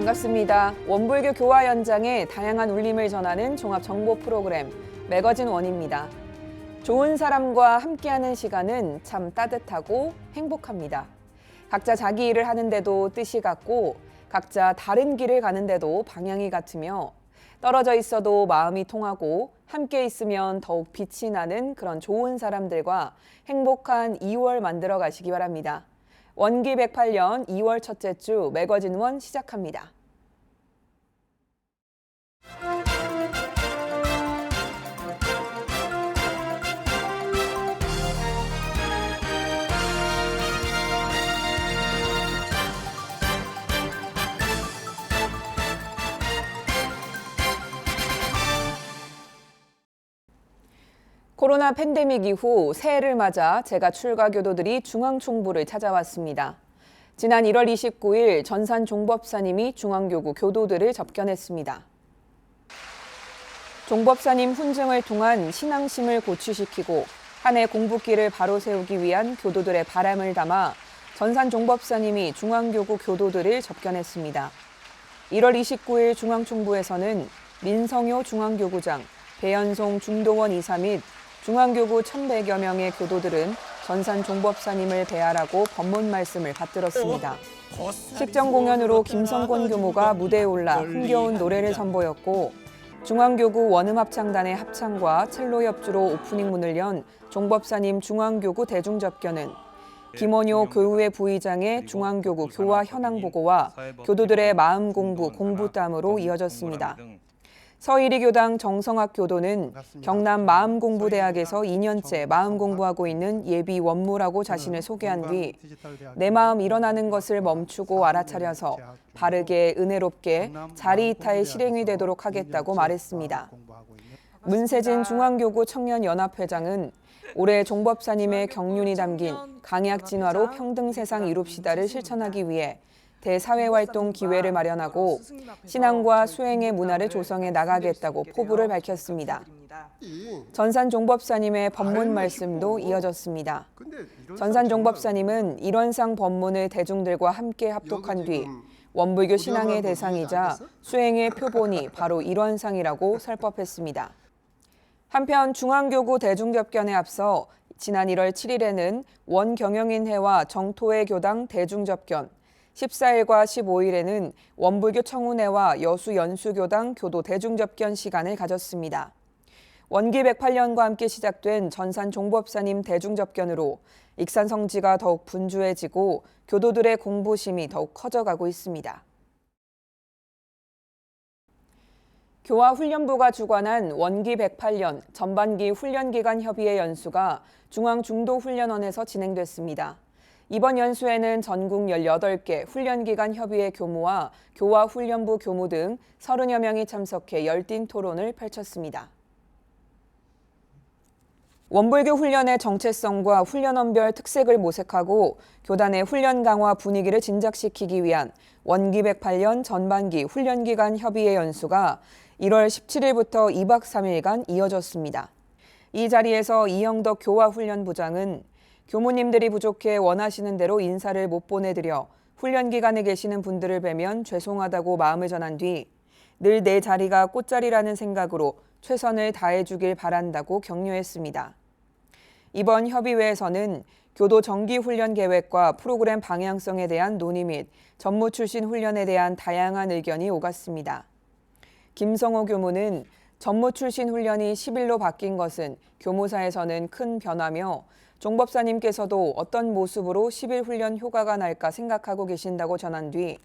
반갑습니다. 원불교 교화 현장의 다양한 울림을 전하는 종합 정보 프로그램 매거진 원입니다. 좋은 사람과 함께하는 시간은 참 따뜻하고 행복합니다. 각자 자기 일을 하는데도 뜻이 같고 각자 다른 길을 가는데도 방향이 같으며 떨어져 있어도 마음이 통하고 함께 있으면 더욱 빛이 나는 그런 좋은 사람들과 행복한 2월 만들어 가시기 바랍니다. 원기 108년 2월 첫째 주 매거진 원 시작합니다. 코로나 팬데믹 이후 새해를 맞아 제가 출가 교도들이 중앙총부를 찾아왔습니다. 지난 1월 29일 전산 종법사님이 중앙교구 교도들을 접견했습니다. 종법사님 훈증을 통한 신앙심을 고취시키고 한 해 공부길을 바로 세우기 위한 교도들의 바람을 담아 전산 종법사님이 중앙교구 교도들을 접견했습니다. 1월 29일 중앙총부에서는 민성효 중앙교구장, 배현송 중도원 이사 및 중앙교구 1,100여 명의 교도들은 전산 종법사님을 배알하고 법문 말씀을 받들었습니다. 식전 공연으로 김성곤 교무가 무대에 올라 흥겨운 노래를 선보였고 중앙교구 원음합창단의 합창과 첼로 협주로 오프닝 문을 연 종법사님 중앙교구 대중접견은 김원효 교우회 부의장의 중앙교구 교화 현황 보고와 교도들의 마음 공부, 공부담으로 이어졌습니다. 서일이교당 정성학 교도는 경남 마음공부대학에서 2년째 마음 공부하고 있는 예비 원무라고 자신을 소개한 뒤 내 마음 일어나는 것을 멈추고 알아차려서 바르게 은혜롭게 자리이타의 실행이 되도록 하겠다고 말했습니다. 문세진 중앙교구 청년연합회장은 올해 종법사님의 경륜이 담긴 강약 진화로 평등 세상 이룹시다를 실천하기 위해 대사회활동 기회를 마련하고 신앙과 수행의 문화를 조성해 나가겠다고 포부를 밝혔습니다. 전산 종법사님의 법문 말씀도 이어졌습니다. 전산 종법사님은 일원상 법문을 대중들과 함께 합독한 뒤 원불교 신앙의 대상이자 수행의 표본이 바로 일원상이라고 설법했습니다. 한편 중앙교구 대중접견에 앞서 지난 1월 7일에는 원경영인회와 정토회 교당 대중접견, 14일과 15일에는 원불교 청운회와 여수연수교당 교도 대중접견 시간을 가졌습니다. 원기 108년과 함께 시작된 전산 종법사님 대중접견으로 익산 성지가 더욱 분주해지고 교도들의 공부심이 더욱 커져가고 있습니다. 교화훈련부가 주관한 원기 108년 전반기 훈련기간 협의회 연수가 중앙중도훈련원에서 진행됐습니다. 이번 연수에는 전국 18개 훈련기관 협의회 교무와 교화훈련부 교무 등 30여 명이 참석해 열띤 토론을 펼쳤습니다. 원불교 훈련의 정체성과 훈련원별 특색을 모색하고 교단의 훈련 강화 분위기를 진작시키기 위한 원기 108년 전반기 훈련기관 협의회 연수가 1월 17일부터 2박 3일간 이어졌습니다. 이 자리에서 이영덕 교화훈련부장은 교무님들이 부족해 원하시는 대로 인사를 못 보내드려 훈련 기간에 계시는 분들을 뵈면 죄송하다고 마음을 전한 뒤 늘 내 자리가 꽃자리라는 생각으로 최선을 다해주길 바란다고 격려했습니다. 이번 협의회에서는 교도 정기 훈련 계획과 프로그램 방향성에 대한 논의 및 전무 출신 훈련에 대한 다양한 의견이 오갔습니다. 김성호 교무는 전무 출신 훈련이 10일로 바뀐 것은 교무사에서는 큰 변화며 종법사님께서도 어떤 모습으로 10일 훈련 효과가 날까 생각하고 계신다고 전한 뒤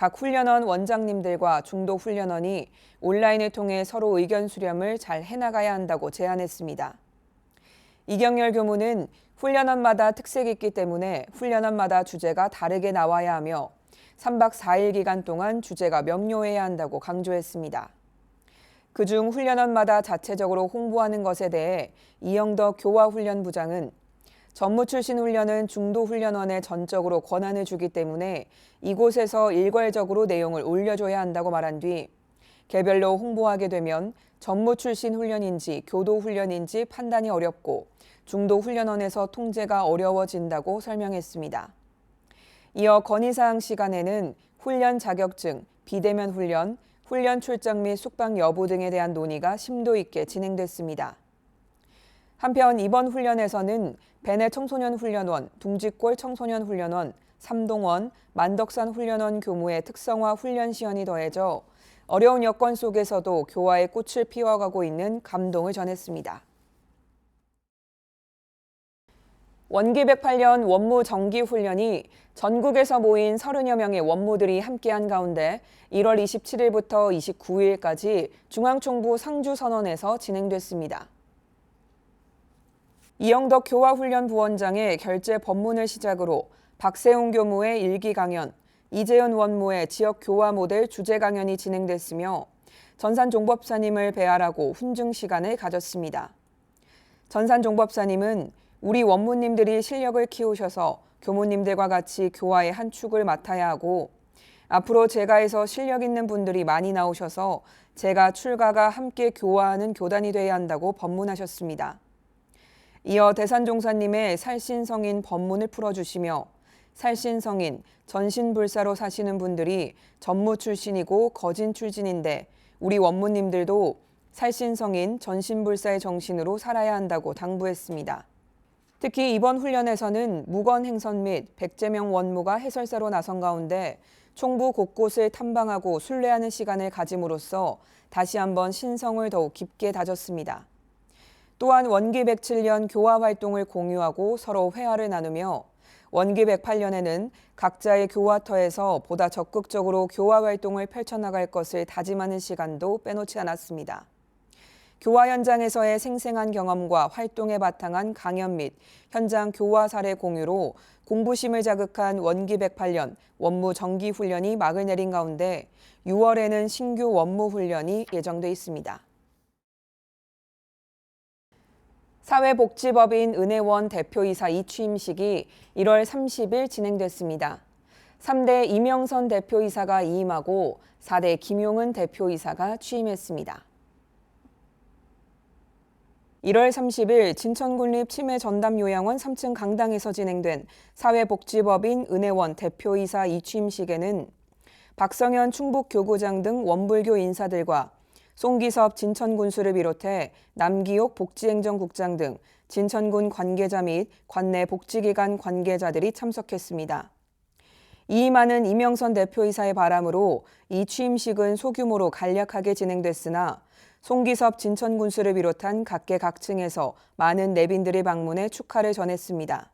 각 훈련원 원장님들과 중도 훈련원이 온라인을 통해 서로 의견 수렴을 잘 해나가야 한다고 제안했습니다. 이경열 교무는 훈련원마다 특색이 있기 때문에 훈련원마다 주제가 다르게 나와야 하며 3박 4일 기간 동안 주제가 명료해야 한다고 강조했습니다. 그중 훈련원마다 자체적으로 홍보하는 것에 대해 이영덕 교화훈련부장은 전무 출신 훈련은 중도훈련원에 전적으로 권한을 주기 때문에 이곳에서 일괄적으로 내용을 올려줘야 한다고 말한 뒤 개별로 홍보하게 되면 전무 출신 훈련인지 교도훈련인지 판단이 어렵고 중도훈련원에서 통제가 어려워진다고 설명했습니다. 이어 건의사항 시간에는 훈련 자격증, 비대면 훈련, 훈련 출장 및 숙박 여부 등에 대한 논의가 심도 있게 진행됐습니다. 한편 이번 훈련에서는 베네 청소년 훈련원, 둥지골 청소년 훈련원, 삼동원, 만덕산 훈련원 교무의 특성화 훈련 시연이 더해져 어려운 여건 속에서도 교화의 꽃을 피워가고 있는 감동을 전했습니다. 원기 108년 원무 정기 훈련이 전국에서 모인 30여 명의 원무들이 함께한 가운데 1월 27일부터 29일까지 중앙총부 상주선원에서 진행됐습니다. 이영덕 교화훈련부원장의 결재 법문을 시작으로 박세웅 교무의 일기 강연, 이재현 원무의 지역 교화 모델 주제 강연이 진행됐으며 전산 종법사님을 배알하고 훈증 시간을 가졌습니다. 전산 종법사님은 우리 원무님들이 실력을 키우셔서 교무님들과 같이 교화의 한 축을 맡아야 하고 앞으로 제가에서 실력 있는 분들이 많이 나오셔서 제가 출가가 함께 교화하는 교단이 돼야 한다고 법문하셨습니다. 이어 대산종사님의 살신성인 법문을 풀어주시며 살신성인, 전신불사로 사시는 분들이 전무 출신이고 거진 출신인데 우리 원무님들도 살신성인, 전신불사의 정신으로 살아야 한다고 당부했습니다. 특히 이번 훈련에서는 무건행선 및 백제명 원무가 해설사로 나선 가운데 총부 곳곳을 탐방하고 순례하는 시간을 가짐으로써 다시 한번 신성을 더욱 깊게 다졌습니다. 또한 원기 107년 교화 활동을 공유하고 서로 회화를 나누며 원기 108년에는 각자의 교화터에서 보다 적극적으로 교화 활동을 펼쳐나갈 것을 다짐하는 시간도 빼놓지 않았습니다. 교화 현장에서의 생생한 경험과 활동에 바탕한 강연 및 현장 교화 사례 공유로 공부심을 자극한 원기 108년 원무 정기 훈련이 막을 내린 가운데 6월에는 신규 원무 훈련이 예정돼 있습니다. 사회복지법인 은혜원 대표이사 이취임식이 1월 30일 진행됐습니다. 3대 이명선 대표이사가 이임하고 4대 김용은 대표이사가 취임했습니다. 1월 30일 진천군립치매전담요양원 3층 강당에서 진행된 사회복지법인 은혜원 대표이사 이취임식에는 박성현 충북교구장 등 원불교 인사들과 송기섭 진천군수를 비롯해 남기옥 복지행정국장 등 진천군 관계자 및 관내 복지기관 관계자들이 참석했습니다. 이임하는 이명선 대표이사의 바람으로 이 취임식은 소규모로 간략하게 진행됐으나 송기섭 진천군수를 비롯한 각계각층에서 많은 내빈들이 방문해 축하를 전했습니다.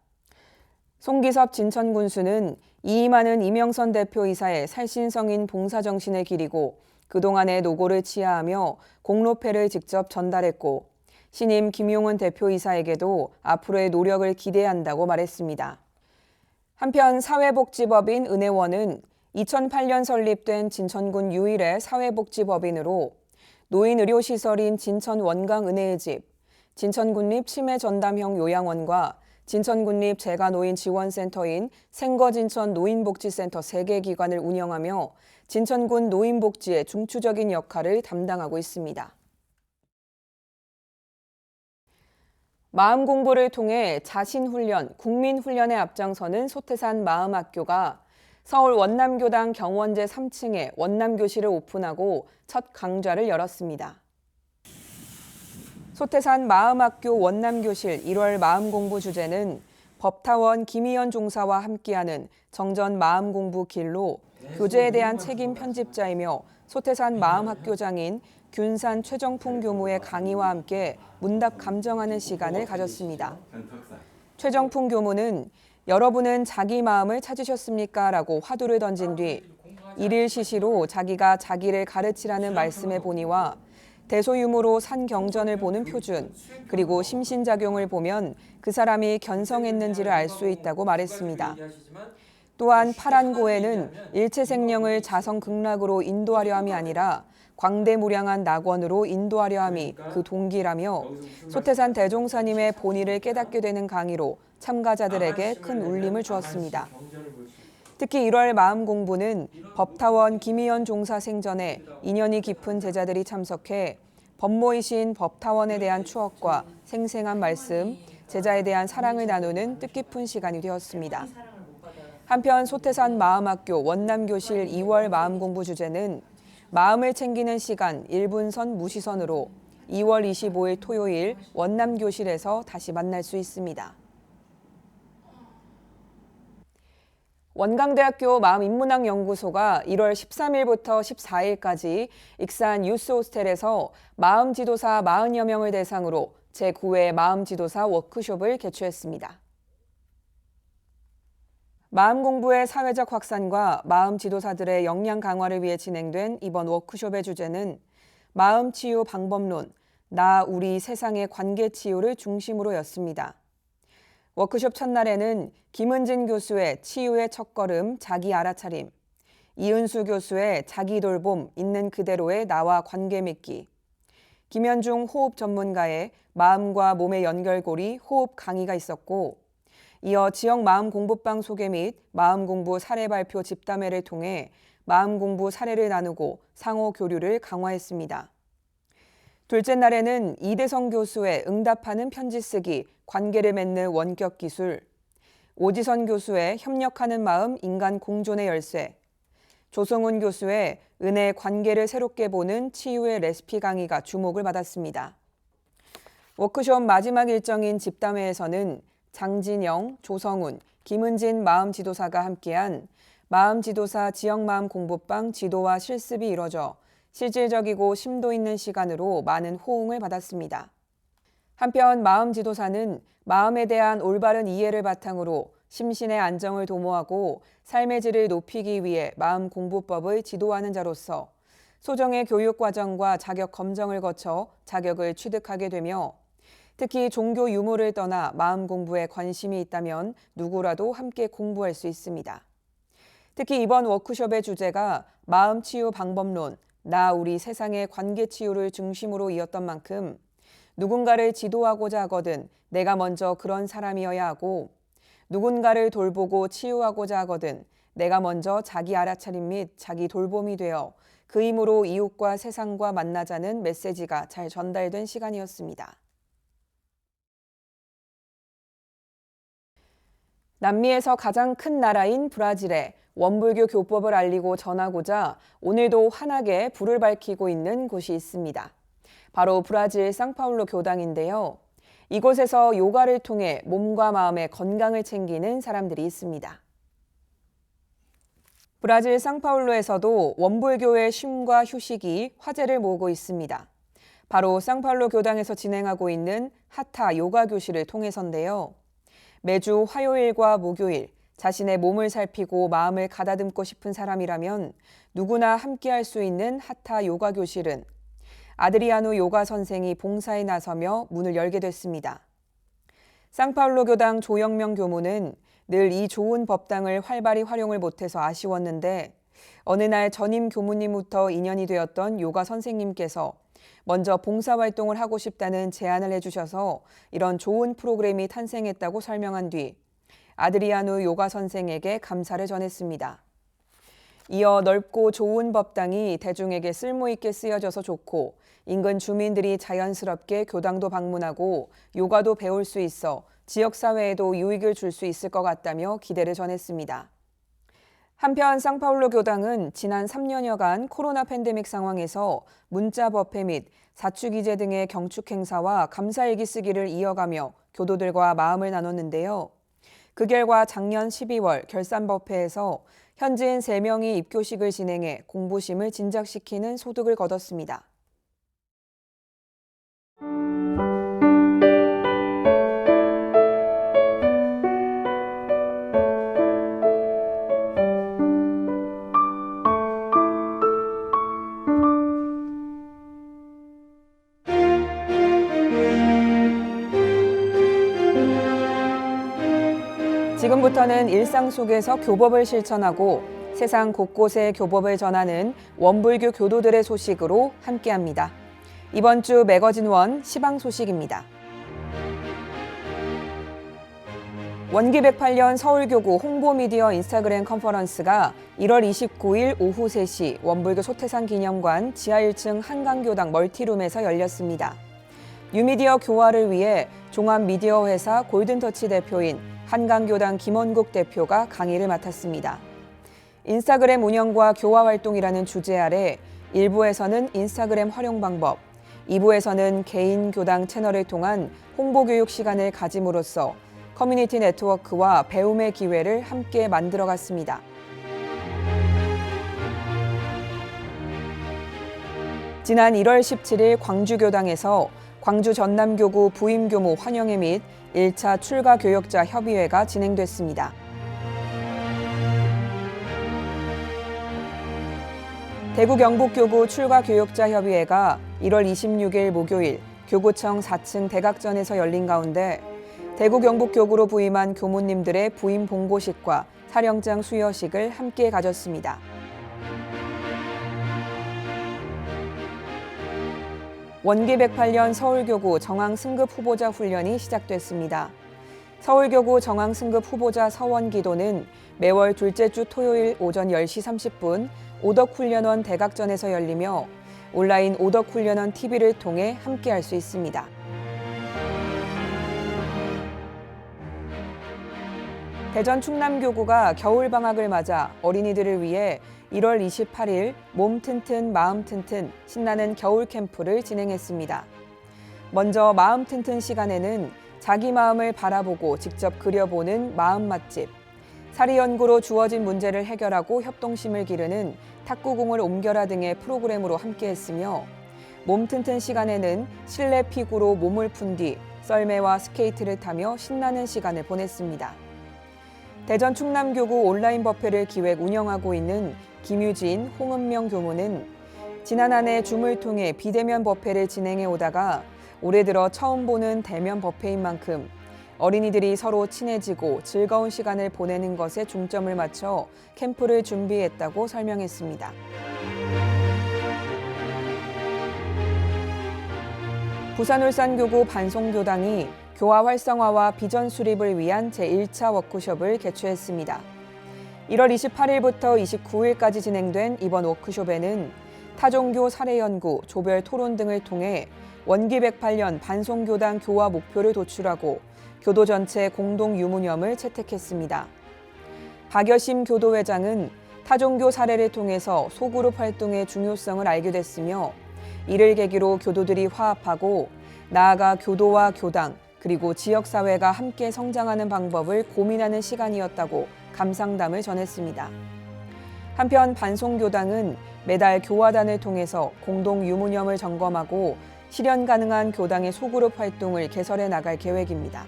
송기섭 진천군수는 이임하는 이명선 대표이사의 살신성인 봉사정신을 기리고 그동안의 노고를 치하하며 공로패를 직접 전달했고 신임 김용은 대표이사에게도 앞으로의 노력을 기대한다고 말했습니다. 한편 사회복지법인 은혜원은 2008년 설립된 진천군 유일의 사회복지법인으로 노인의료시설인 진천 원강은혜의 집, 진천군립 치매전담형 요양원과 진천군립 재가노인지원센터인 생거진천 노인복지센터 3개 기관을 운영하며 진천군 노인복지의 중추적인 역할을 담당하고 있습니다. 마음 공부를 통해 자신훈련, 국민훈련에 앞장서는 소태산 마음학교가 서울 원남교당 경원제 3층에 원남교실을 오픈하고 첫 강좌를 열었습니다. 소태산 마음학교 원남교실 1월 마음공부 주제는 법타원 김희연 종사와 함께하는 정전 마음공부 길로 교재에 대한 책임 편집자이며 소태산 마음학교장인 균산 최정풍 교무의 강의와 함께 문답 감정하는 시간을 가졌습니다. 최정풍 교무는 여러분은 자기 마음을 찾으셨습니까? 라고 화두를 던진 뒤 일일 시시로 자기가 자기를 가르치라는 말씀의 본의와 대소유무로 산 경전을 보는 표준, 그리고 심신작용을 보면 그 사람이 견성했는지를 알 수 있다고 말했습니다. 또한 파란고에는 일체생령을 자성극락으로 인도하려 함이 아니라 광대무량한 낙원으로 인도하려 함이 그 동기라며 소태산 대종사님의 본의를 깨닫게 되는 강의로 참가자들에게 큰 울림을 주었습니다. 특히 1월 마음공부는 법타원 김희연 종사 생전에 인연이 깊은 제자들이 참석해 법모이신 법타원에 대한 추억과 생생한 말씀, 제자에 대한 사랑을 나누는 뜻깊은 시간이 되었습니다. 한편 소태산 마음학교 원남교실 2월 마음공부 주제는 마음을 챙기는 시간 1분선 무시선으로 2월 25일 토요일 원남교실에서 다시 만날 수 있습니다. 원광대학교 마음인문학연구소가 1월 13일부터 14일까지 익산 유스호스텔에서 마음지도사 40여 명을 대상으로 제9회 마음지도사 워크숍을 개최했습니다. 마음 공부의 사회적 확산과 마음 지도사들의 역량 강화를 위해 진행된 이번 워크숍의 주제는 마음 치유 방법론, 나 우리 세상의 관계 치유를 중심으로였습니다. 워크숍 첫날에는 김은진 교수의 치유의 첫걸음, 자기 알아차림, 이은수 교수의 자기 돌봄, 있는 그대로의 나와 관계 맺기, 김현중 호흡 전문가의 마음과 몸의 연결고리 호흡 강의가 있었고, 이어 지역 마음 공부방 소개 및 마음 공부 사례 발표 집담회를 통해 마음 공부 사례를 나누고 상호 교류를 강화했습니다. 둘째 날에는 이대성 교수의 응답하는 편지 쓰기, 관계를 맺는 원격 기술, 오지선 교수의 협력하는 마음, 인간 공존의 열쇠, 조성훈 교수의 은혜 관계를 새롭게 보는 치유의 레시피 강의가 주목을 받았습니다. 워크숍 마지막 일정인 집담회에서는 장진영, 조성훈, 김은진 마음지도사가 함께한 마음지도사 지역마음 공부방 지도와 실습이 이뤄져 실질적이고 심도 있는 시간으로 많은 호응을 받았습니다. 한편 마음지도사는 마음에 대한 올바른 이해를 바탕으로 심신의 안정을 도모하고 삶의 질을 높이기 위해 마음 공부법을 지도하는 자로서 소정의 교육 과정과 자격 검정을 거쳐 자격을 취득하게 되며 특히 종교 유무를 떠나 마음 공부에 관심이 있다면 누구라도 함께 공부할 수 있습니다. 특히 이번 워크숍의 주제가 마음 치유 방법론, 나 우리 세상의 관계 치유를 중심으로 이었던 만큼 누군가를 지도하고자 하거든 내가 먼저 그런 사람이어야 하고 누군가를 돌보고 치유하고자 하거든 내가 먼저 자기 알아차림 및 자기 돌봄이 되어 그 힘으로 이웃과 세상과 만나자는 메시지가 잘 전달된 시간이었습니다. 남미에서 가장 큰 나라인 브라질에 원불교 교법을 알리고 전하고자 오늘도 환하게 불을 밝히고 있는 곳이 있습니다. 바로 브라질 상파울루 교당인데요. 이곳에서 요가를 통해 몸과 마음의 건강을 챙기는 사람들이 있습니다. 브라질 상파울루에서도 원불교의 쉼과 휴식이 화제를 모으고 있습니다. 바로 상파울루 교당에서 진행하고 있는 하타 요가 교실을 통해서인데요. 매주 화요일과 목요일 자신의 몸을 살피고 마음을 가다듬고 싶은 사람이라면 누구나 함께할 수 있는 하타 요가 교실은 아드리아누 요가 선생이 봉사에 나서며 문을 열게 됐습니다. 상파울루 교당 조영명 교무는 늘 이 좋은 법당을 활발히 활용을 못해서 아쉬웠는데 어느 날 전임 교무님부터 인연이 되었던 요가 선생님께서 먼저 봉사활동을 하고 싶다는 제안을 해주셔서 이런 좋은 프로그램이 탄생했다고 설명한 뒤 아드리아누 요가 선생에게 감사를 전했습니다. 이어 넓고 좋은 법당이 대중에게 쓸모있게 쓰여져서 좋고 인근 주민들이 자연스럽게 교당도 방문하고 요가도 배울 수 있어 지역사회에도 유익을 줄 수 있을 것 같다며 기대를 전했습니다. 한편 상파울루 교당은 지난 3년여간 코로나 팬데믹 상황에서 문자 법회 및 사축이제 등의 경축 행사와 감사일기 쓰기를 이어가며 교도들과 마음을 나눴는데요. 그 결과 작년 12월 결산 법회에서 현지인 3명이 입교식을 진행해 공부심을 진작시키는 소득을 거뒀습니다. 지금부터는 일상 속에서 교법을 실천하고 세상 곳곳에 교법을 전하는 원불교 교도들의 소식으로 함께합니다. 이번 주 매거진 원 시방 소식입니다. 원기 108년 서울교구 홍보미디어 인스타그램 컨퍼런스가 1월 29일 오후 3시 원불교 소태산 기념관 지하 1층 한강교당 멀티룸에서 열렸습니다. 뉴미디어 교화를 위해 종합미디어 회사 골든터치 대표인 한강교당 김원국 대표가 강의를 맡았습니다. 인스타그램 운영과 교화 활동이라는 주제 아래 1부에서는 인스타그램 활용 방법, 2부에서는 개인 교당 채널을 통한 홍보 교육 시간을 가짐으로써 커뮤니티 네트워크와 배움의 기회를 함께 만들어갔습니다. 지난 1월 17일 광주교당에서 광주 전남교구 부임교무 환영회 및 1차 출가 교역자 협의회가 진행됐습니다. 대구 경북교구 출가 교역자 협의회가 1월 26일 목요일 교구청 4층 대각전에서 열린 가운데 대구 경북교구로 부임한 교무님들의 부임 봉고식과 사령장 수여식을 함께 가졌습니다. 원기 108년 서울교구 정황 승급 후보자 훈련이 시작됐습니다. 서울교구 정황 승급 후보자 서원 기도는 매월 둘째 주 토요일 오전 10시 30분 오덕훈련원 대각전에서 열리며 온라인 오덕훈련원 TV를 통해 함께할 수 있습니다. 대전 충남교구가 겨울방학을 맞아 어린이들을 위해 1월 28일 몸 튼튼 마음 튼튼 신나는 겨울 캠프를 진행했습니다. 먼저 마음 튼튼 시간에는 자기 마음을 바라보고 직접 그려보는 마음 맛집, 사리 연구로 주어진 문제를 해결하고 협동심을 기르는 탁구공을 옮겨라 등의 프로그램으로 함께했으며 몸 튼튼 시간에는 실내 피구로 몸을 푼 뒤 썰매와 스케이트를 타며 신나는 시간을 보냈습니다. 대전 충남교구 온라인 법회를 기획 운영하고 있는 김유진, 홍은명 교무는 지난 한 해 줌을 통해 비대면 법회를 진행해 오다가 올해 들어 처음 보는 대면 법회인 만큼 어린이들이 서로 친해지고 즐거운 시간을 보내는 것에 중점을 맞춰 캠프를 준비했다고 설명했습니다. 부산울산교구 반송교당이 교화 활성화와 비전 수립을 위한 제1차 워크숍을 개최했습니다. 1월 28일부터 29일까지 진행된 이번 워크숍에는 타종교 사례 연구, 조별 토론 등을 통해 원기 108년 반송교당 교화 목표를 도출하고 교도 전체 공동 유무념을 채택했습니다. 박여심 교도회장은 타종교 사례를 통해서 소그룹 활동의 중요성을 알게 됐으며 이를 계기로 교도들이 화합하고 나아가 교도와 교당, 그리고 지역사회가 함께 성장하는 방법을 고민하는 시간이었다고 감상담을 전했습니다. 한편 반송교당은 매달 교화단을 통해서 공동 유무념을 점검하고 실현 가능한 교당의 소그룹 활동을 개설해 나갈 계획입니다.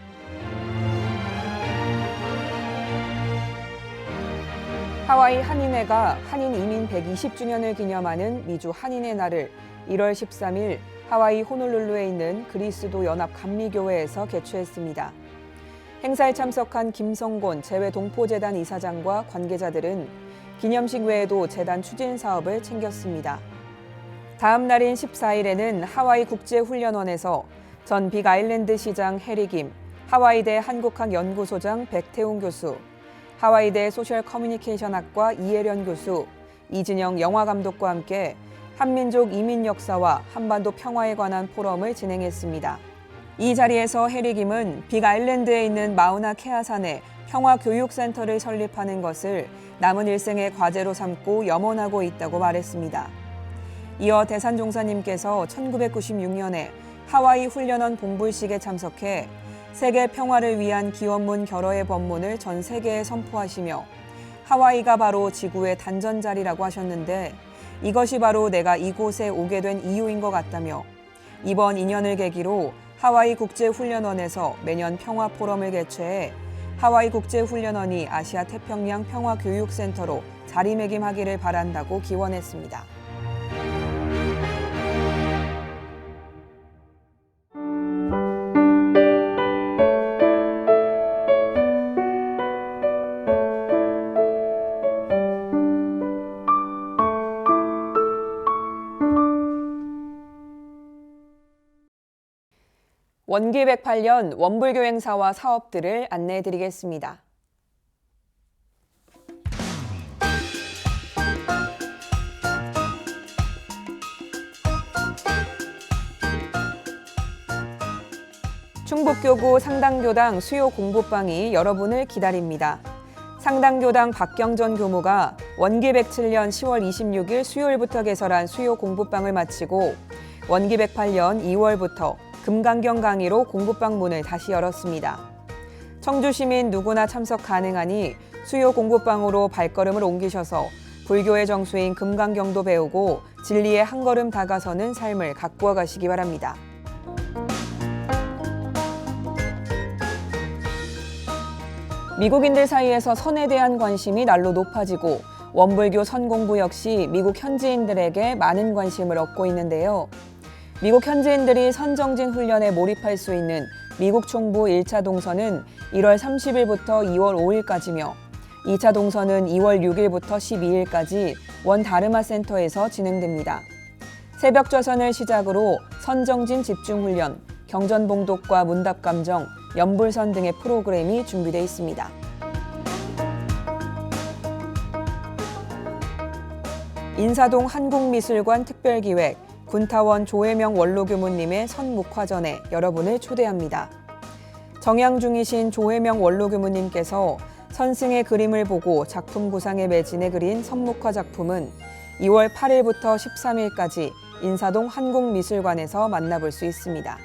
하와이 한인회가 한인 이민 120주년을 기념하는 미주 한인의 날을 1월 13일 하와이 호놀룰루에 있는 그리스도 연합 감리교회에서 개최했습니다. 행사에 참석한 김성곤 재외동포재단 이사장과 관계자들은 기념식 외에도 재단 추진 사업을 챙겼습니다. 다음 날인 14일에는 하와이 국제훈련원에서 전 빅아일랜드 시장 해리김, 하와이대 한국학연구소장 백태웅 교수, 하와이대 소셜커뮤니케이션학과 이혜련 교수, 이진영 영화감독과 함께 한민족 이민 역사와 한반도 평화에 관한 포럼을 진행했습니다. 이 자리에서 해리김은 빅아일랜드에 있는 마우나 케아산에 평화교육센터를 설립하는 것을 남은 일생의 과제로 삼고 염원하고 있다고 말했습니다. 이어 대산종사님께서 1996년에 하와이 훈련원 봉불식에 참석해 세계 평화를 위한 기원문 결어의 법문을 전 세계에 선포하시며 하와이가 바로 지구의 단전자리라고 하셨는데 이것이 바로 내가 이곳에 오게 된 이유인 것 같다며 이번 인연을 계기로 하와이 국제훈련원에서 매년 평화 포럼을 개최해 하와이 국제훈련원이 아시아 태평양 평화교육센터로 자리매김하기를 바란다고 기원했습니다. 원기 108년 원불교 행사와 사업들을 안내해드리겠습니다. 충북교구 상당교당 수요 공부방이 여러분을 기다립니다. 상당교당 박경전 교무가 원기 107년 10월 26일 수요일부터 개설한 수요 공부방을 마치고 원기 108년 2월부터 금강경 강의로 공부방 문을 다시 열었습니다. 청주 시민 누구나 참석 가능하니 수요 공부방으로 발걸음을 옮기셔서 불교의 정수인 금강경도 배우고 진리에 한 걸음 다가서는 삶을 가꾸어 가시기 바랍니다. 미국인들 사이에서 선에 대한 관심이 날로 높아지고 원불교 선 공부 역시 미국 현지인들에게 많은 관심을 얻고 있는데요. 미국 현지인들이 선정진 훈련에 몰입할 수 있는 미국 총부 1차 동선은 1월 30일부터 2월 5일까지며 2차 동선은 2월 6일부터 12일까지 원 다르마 센터에서 진행됩니다. 새벽 좌선을 시작으로 선정진 집중훈련, 경전봉독과 문답감정, 연불선 등의 프로그램이 준비되어 있습니다. 인사동 한국미술관 특별기획, 군타원 조혜명 원로교무님의 선묵화전에 여러분을 초대합니다. 정양 중이신 조혜명 원로교무님께서 선승의 그림을 보고 작품 구상에 매진해 그린 선묵화 작품은 2월 8일부터 13일까지 인사동 한국미술관에서 만나볼 수 있습니다.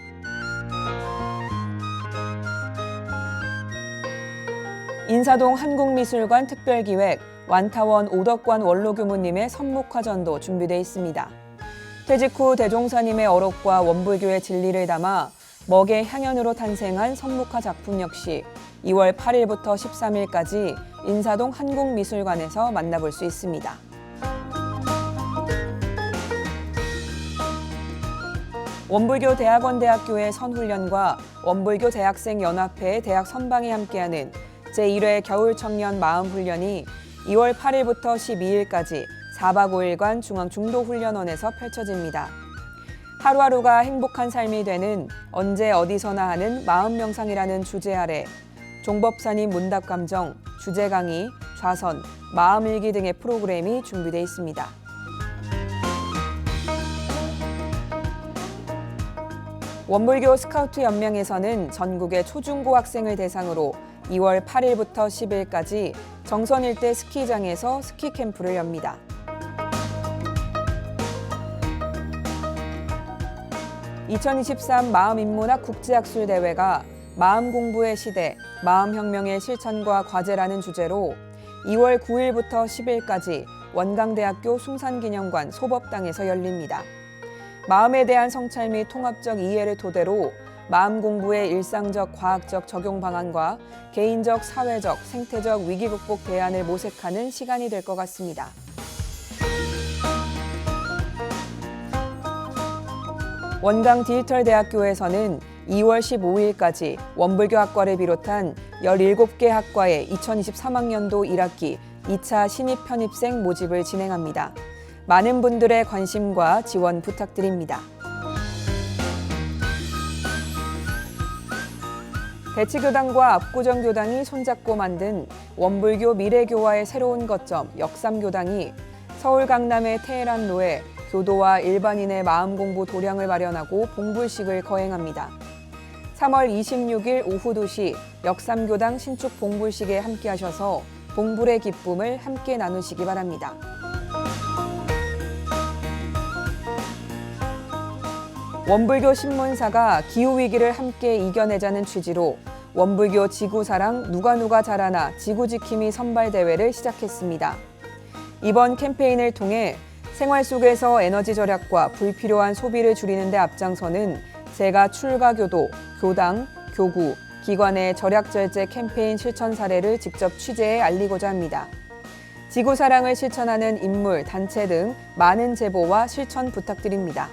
인사동 한국미술관 특별기획, 완타원 오덕관 원로교무님의 선묵화전도 준비되어 있습니다. 퇴직 후 대종사님의 어록과 원불교의 진리를 담아 먹의 향연으로 탄생한 선묵화 작품 역시 2월 8일부터 13일까지 인사동 한국미술관에서 만나볼 수 있습니다. 원불교 대학원대학교의 선훈련과 원불교 대학생연합회의 대학 선방이 함께하는 제1회 겨울청년 마음훈련이 2월 8일부터 12일까지 4박 5일간 중앙중도훈련원에서 펼쳐집니다. 하루하루가 행복한 삶이 되는 언제 어디서나 하는 마음명상이라는 주제 아래 종법사님 문답감정, 주제 강의, 좌선, 마음일기 등의 프로그램이 준비되어 있습니다. 원불교 스카우트 연맹에서는 전국의 초중고 학생을 대상으로 2월 8일부터 10일까지 정선 일대 스키장에서 스키 캠프를 엽니다. (2023) 마음인문학 국제학술대회가 마음 공부의 시대, 마음혁명의 실천과 과제라는 주제로 2월 9일부터 10일까지 원광대학교 숭산기념관 소법당에서 열립니다. 마음에 대한 성찰 및 통합적 이해를 토대로 마음 공부의 일상적 과학적 적용 방안과 개인적, 사회적, 생태적 위기 극복 대안을 모색하는 시간이 될 것 같습니다. 원광 디지털대학교에서는 2월 15일까지 원불교 학과를 비롯한 17개 학과의 2023학년도 1학기 2차 신입 편입생 모집을 진행합니다. 많은 분들의 관심과 지원 부탁드립니다. 대치교당과 압구정교당이 손잡고 만든 원불교 미래교화의 새로운 거점 역삼교당이 서울 강남의 테헤란로에 교도와 일반인의 마음공부 도량을 마련하고 봉불식을 거행합니다. 3월 26일 오후 2시 역삼교당 신축 봉불식에 함께하셔서 봉불의 기쁨을 함께 나누시기 바랍니다. 원불교 신문사가 기후위기를 함께 이겨내자는 취지로 원불교 지구사랑 누가 잘하나 지구지킴이 선발대회를 시작했습니다. 이번 캠페인을 통해 생활 속에서 에너지 절약과 불필요한 소비를 줄이는 데 앞장서는 제가 출가교도, 교당, 교구, 기관의 절약절제 캠페인 실천 사례를 직접 취재해 알리고자 합니다. 지구사랑을 실천하는 인물, 단체 등 많은 제보와 실천 부탁드립니다.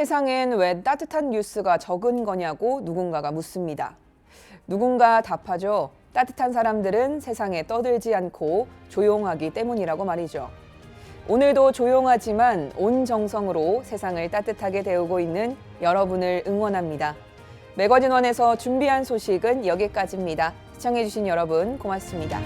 세상엔 왜 따뜻한 뉴스가 적은 거냐고 누군가가 묻습니다. 누군가 답하죠. 따뜻한 사람들은 세상에 떠들지 않고 조용하기 때문이라고 말이죠. 오늘도 조용하지만 온 정성으로 세상을 따뜻하게 데우고 있는 여러분을 응원합니다. 매거진원에서 준비한 소식은 여기까지입니다. 시청해주신 여러분 고맙습니다.